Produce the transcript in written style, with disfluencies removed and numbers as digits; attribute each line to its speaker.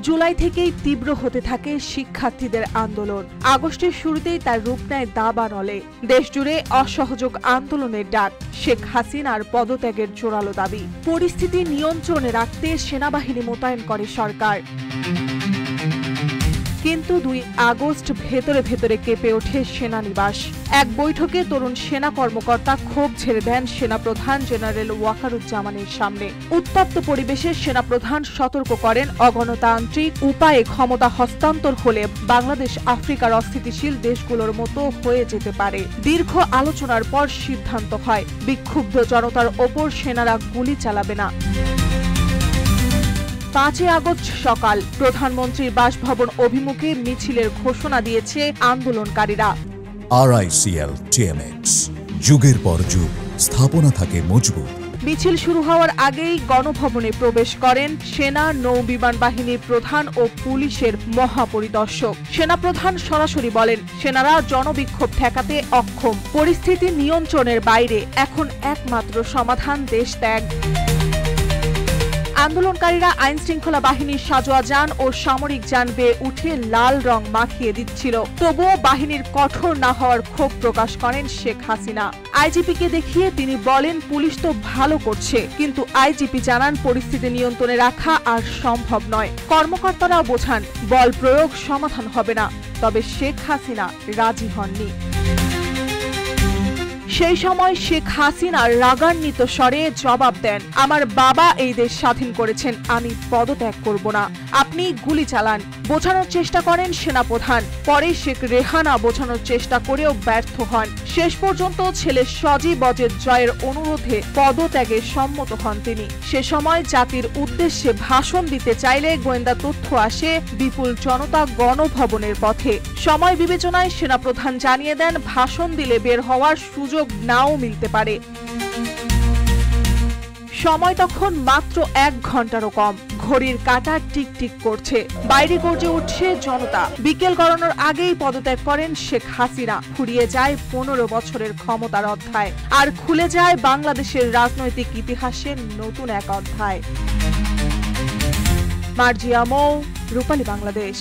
Speaker 1: জুলাই থেকেই তীব্র হতে থাকে শিক্ষার্থীদের আন্দোলন। আগস্টের শুরুতেই তার রূপ নেয় দাবানলে। দেশজুড়ে অসহযোগ আন্দোলনের ডাক, শেখ হাসিনার পদত্যাগের জোরালো দাবি। পরিস্থিতি নিয়ন্ত্রণে রাখতে সেনাবাহিনী মোতায়েন করে সরকার। কিন্তু 2 আগস্ট ভেতরে ভেতরে কেঁপে ওঠে সেনানিবাস। এক বৈঠকে তরুণ সেনা কর্মকর্তা ক্ষোভ ঝেড়ে দেন সেনাপ্রধান জেনারেল ওয়াকারুজ্জামানের সামনে। উত্তপ্ত পরিবেশে সেনাপ্রধান সতর্ক করেন, অগণতান্ত্রিক উপায়ে ক্ষমতা হস্তান্তর হলে বাংলাদেশ আফ্রিকার অস্থিতিশীল দেশগুলোর মতো হয়ে যেতে পারে। দীর্ঘ আলোচনার পর সিদ্ধান্ত হয়, বিক্ষুব্ধ জনতার ওপর সেনারা গুলি চালাবে না। 5 আগস্ট সকাল, প্রধানমন্ত্রীর বাসভবন অভিমুখে মিছিলের ঘোষণা দিয়েছে আন্দোলনকারীরা।
Speaker 2: RICL TMX, যুগের পর যুগ স্থাপনা থাকে মজবুত।
Speaker 1: মিছিল শুরু হওয়ার আগেই গণভবনে প্রবেশ করেন সেনা, নৌ বিমান বাহিনীর প্রধান ও পুলিশের মহাপরিদর্শক। সেনাপ্রধান সরাসরি বলেন, সেনারা জনবিক্ষোভ ঠেকাতে অক্ষম, পরিস্থিতি নিয়ন্ত্রণের বাইরে, এখন একমাত্র সমাধান দেশ ত্যাগ। আন্দোলনকারীরা আইন শৃঙ্খলা বাহিনীর সাজোয়া যান ও সামরিক যান বেয়ে উঠে লাল রং মাখিয়ে দিচ্ছিল। তবুও বাহিনীর কঠোর না হওয়ার ক্ষোভ প্রকাশ করেন শেখ হাসিনা। আইজিপিকে দেখিয়ে তিনি বলেন, পুলিশ তো ভালো করছে, কিন্তু আইজিপি জানান পরিস্থিতি নিয়ন্ত্রণে রাখা আর সম্ভব নয়। কর্মকর্তারাও বোঝান, বল প্রয়োগ সমাধান হবে না। তবে শেখ হাসিনা রাজি হননি। সেই সময় শেখ হাসিনা রাগান্বিত স্বরে জবাব দেন, আমার বাবা এই দেশ স্বাধীন করেছেন, আমি পদত্যাগ করব না, আপনি গুলি চালান। বোঝানোর চেষ্টা করেন সেনাপ্রধান। পরে শেখ রেহানা বোঝানোর চেষ্টা করেও ব্যর্থ হন। শেষ পর্যন্ত ছেলে সজীব অজের জয়ের অনুরোধে পদত্যাগে সম্মত হন তিনি। সে সময় জাতির উদ্দেশ্যে ভাষণ দিতে চাইলে গোয়েন্দা তথ্য আসে, বিপুল জনতা গণভবনের পথে। সময় বিবেচনায় সেনাপ্রধান জানিয়ে দেন, ভাষণ দিলে বের হওয়ার সুযোগ নাও মিলতে পারে। সময় তখন মাত্র 1 ঘন্টারও কম। ঘড়ির কাঁটা টিকটিক করছে, বাইরে গর্জে উঠছে জনতা। বিকেল গড়ানোর আগেই পদত্যাগ করেন শেখ হাসিনা। ফুরিয়ে যায় 15 বছরের ক্ষমতার অধ্যায়, আর খুলে যায় বাংলাদেশের রাজনৈতিক ইতিহাসের নতুন এক অধ্যায়। মার্জিয়া মৌ, রূপালী বাংলাদেশ।